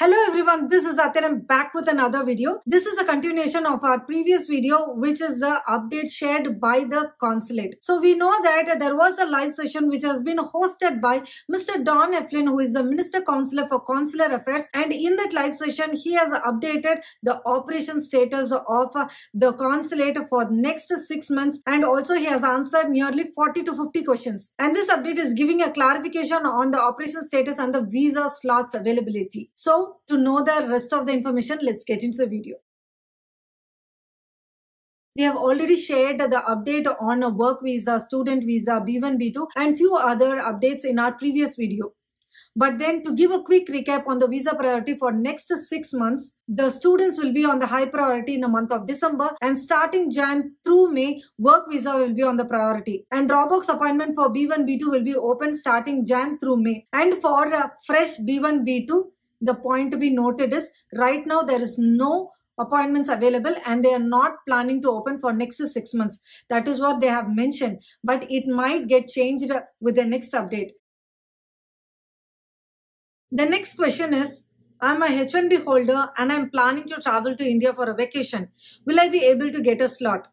Hello everyone, this is Atir. I'm back with another video. This is a continuation of our previous video, which is the update shared by the consulate. So we know that there was a live session which has been hosted by Mr. Don Eflin, who is the Minister Consular for Consular Affairs. And in that live session, he has updated the operation status of the consulate for the next 6 months. And also he has answered nearly 40 to 50 questions. And this update is giving a clarification on the operation status and the visa slots availability. So to know the rest of the information, let's get into the video. We have already shared the update on a work visa, student visa, B1, B2 and few other updates in our previous video. But then to give a quick recap on the visa priority for next 6 months, the students will be on the high priority in the month of December, and starting Jan through May, work visa will be on the priority. And Dropbox appointment for B1, B2 will be open starting Jan through May. And for fresh B1, B2, the point to be noted is right now there is no appointments available and they are not planning to open for next 6 months. That is what they have mentioned, but it might get changed with the next update. The next question is, I'm a H1B holder and I'm planning to travel to India for a vacation. Will I be able to get a slot?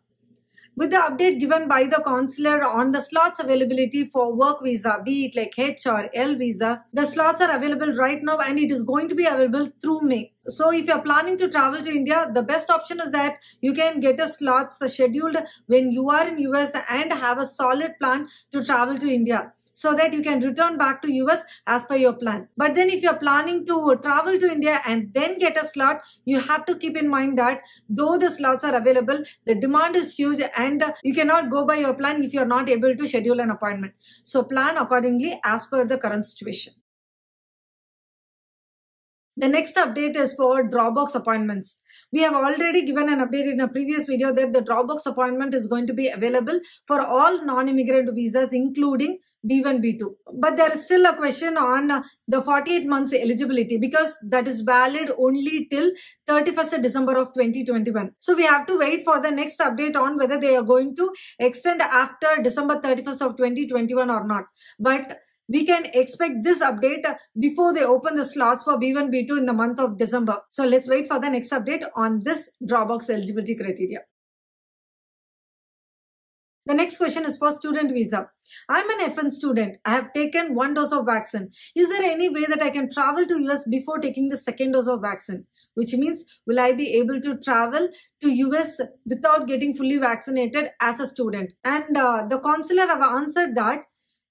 With the update given by the consular on the slots availability for work visa, be it like H or L visas, the slots are available right now and it is going to be available through May. So if you're planning to travel to India, the best option is that you can get a slots scheduled when you are in US and have a solid plan to travel to India, so that you can return back to US as per your plan. But then if you're planning to travel to India and then get a slot, you have to keep in mind that though the slots are available, the demand is huge and you cannot go by your plan if you're not able to schedule an appointment. So plan accordingly as per the current situation. The next update is for Dropbox appointments. We have already given an update in a previous video that the Dropbox appointment is going to be available for all non-immigrant visas, including B1, B2. But there is still a question on the 48 months eligibility because that is valid only till 31st December of 2021. So we have to wait for the next update on whether they are going to extend after December 31st of 2021 or not. But we can expect this update before they open the slots for B1, B2 in the month of December. So let's wait for the next update on this Dropbox eligibility criteria. The next question is for student visa. I'm an FN student. I have taken 1 dose of vaccine. Is there any way that I can travel to US before taking the 2nd dose of vaccine? Which means, will I be able to travel to US without getting fully vaccinated as a student? And the consular have answered that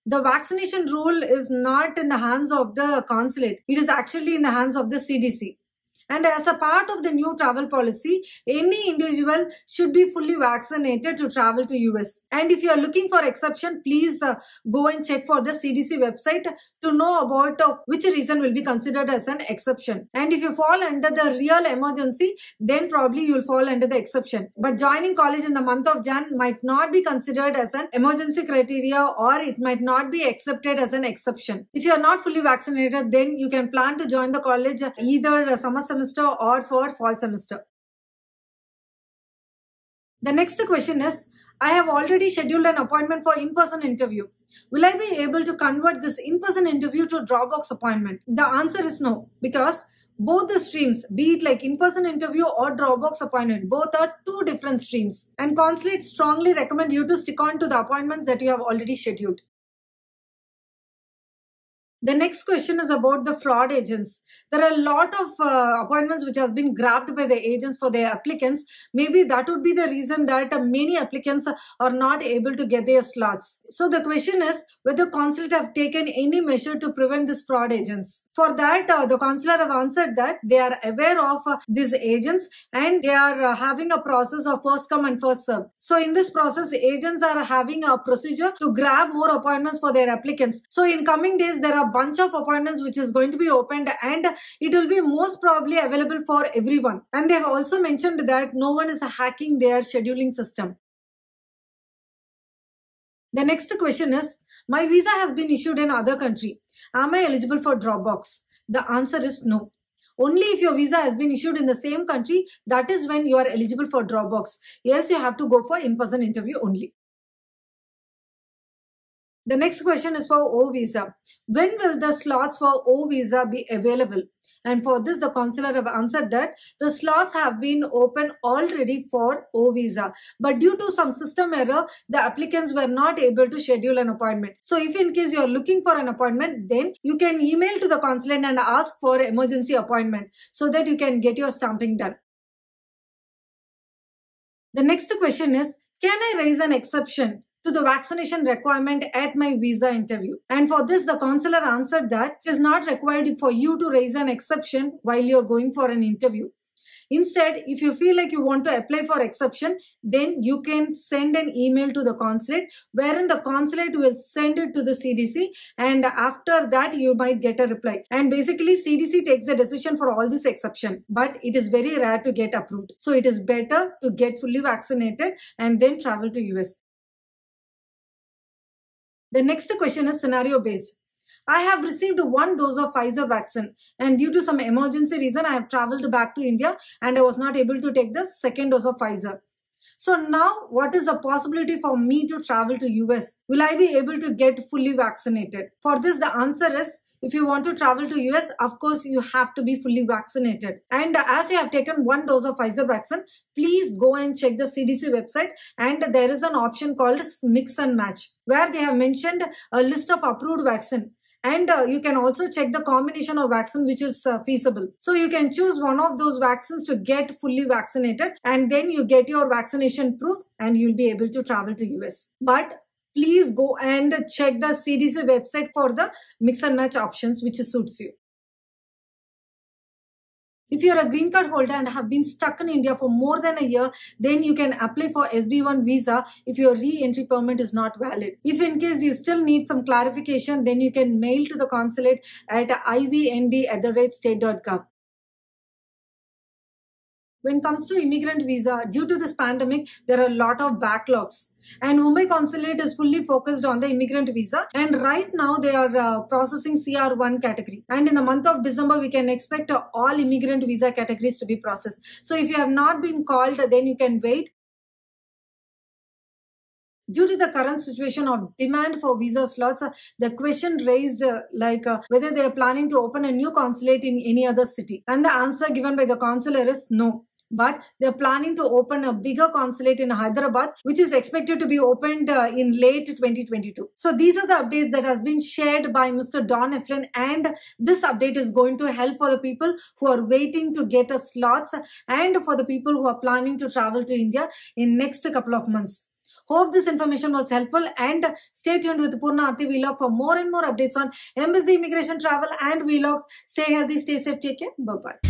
the vaccination rule is not in the hands of the consulate. It is actually in the hands of the CDC. And as a part of the new travel policy, any individual should be fully vaccinated to travel to US. And if you are looking for exception, please go and check for the CDC website to know about which reason will be considered as an exception. And if you fall under the real emergency, then probably you will fall under the exception. But joining college in the month of Jan might not be considered as an emergency criteria, or it might not be accepted as an exception. If you are not fully vaccinated, then you can plan to join the college either summer semester or for fall semester. The next question is, I have already scheduled an appointment for in-person interview. Will I be able to convert this in-person interview to Dropbox appointment? The answer is no, because both the streams, be it like in-person interview or Dropbox appointment, both are two different streams. And consulate strongly recommend you to stick on to the appointments that you have already scheduled. The next question is about the fraud agents. There are a lot of appointments which has been grabbed by the agents for their applicants. Maybe that would be the reason that many applicants are not able to get their slots. So the question is whether consulate have taken any measure to prevent these fraud agents. For that, the consular have answered that they are aware of these agents and they are having a process of first come and first serve. So in this process, agents are having a procedure to grab more appointments for their applicants. So in coming days, there are bunch of appointments which is going to be opened and it will be most probably available for everyone. And they have also mentioned that no one is hacking their scheduling system. The next question is, my visa has been issued in other country. Am I eligible for Dropbox? The answer is no. Only if your visa has been issued in the same country, that is when you are eligible for Dropbox. Else you have to go for in-person interview only. The next question is for O visa. When will the slots for O visa be available? And for this, the consular have answered that the slots have been open already for O visa, but due to some system error, the applicants were not able to schedule an appointment. So if in case you are looking for an appointment, then you can email to the consulate and ask for emergency appointment so that you can get your stamping done. The next question is, can I raise an exception to the vaccination requirement at my visa interview? And for this, the consular answered that it is not required for you to raise an exception while you are going for an interview. Instead, if you feel like you want to apply for exception, then you can send an email to the consulate, wherein the consulate will send it to the CDC, and after that you might get a reply. And basically CDC takes the decision for all this exception, but it is very rare to get approved. So it is better to get fully vaccinated and then travel to US. The next question is scenario based. I have received 1 dose of Pfizer vaccine, and due to some emergency reason, I have traveled back to India and I was not able to take the second dose of Pfizer. So now, what is the possibility for me to travel to US? Will I be able to get fully vaccinated? For this, the answer is, if you want to travel to US, of course, you have to be fully vaccinated. And as you have taken 1 dose of Pfizer vaccine, please go and check the CDC website, and there is an option called Mix and Match, where they have mentioned a list of approved vaccine. And you can also check the combination of vaccine which is feasible. So you can choose one of those vaccines to get fully vaccinated, and then you get your vaccination proof and you'll be able to travel to US. But please go and check the CDC website for the mix and match options which suits you. If you are a green card holder and have been stuck in India for more than a year, then you can apply for SB1 visa if your re-entry permit is not valid. If in case you still need some clarification, then you can mail to the consulate at ivnd@state.gov. When it comes to immigrant visa, due to this pandemic, there are a lot of backlogs. And Mumbai consulate is fully focused on the immigrant visa, and right now they are processing CR1 category. And in the month of December, we can expect all immigrant visa categories to be processed. So if you have not been called, then you can wait. Due to the current situation of demand for visa slots, the question raised whether they are planning to open a new consulate in any other city. And the answer given by the consular is no. But they're planning to open a bigger consulate in Hyderabad, which is expected to be opened in late 2022. So these are the updates that has been shared by Mr. Don Eflin, and this update is going to help for the people who are waiting to get a slots and for the people who are planning to travel to India in next couple of months. Hope this information was helpful, and stay tuned with Purna Arti Vlog for more and more updates on embassy, immigration, travel and vlogs. Stay healthy, stay safe, take care. Bye-bye.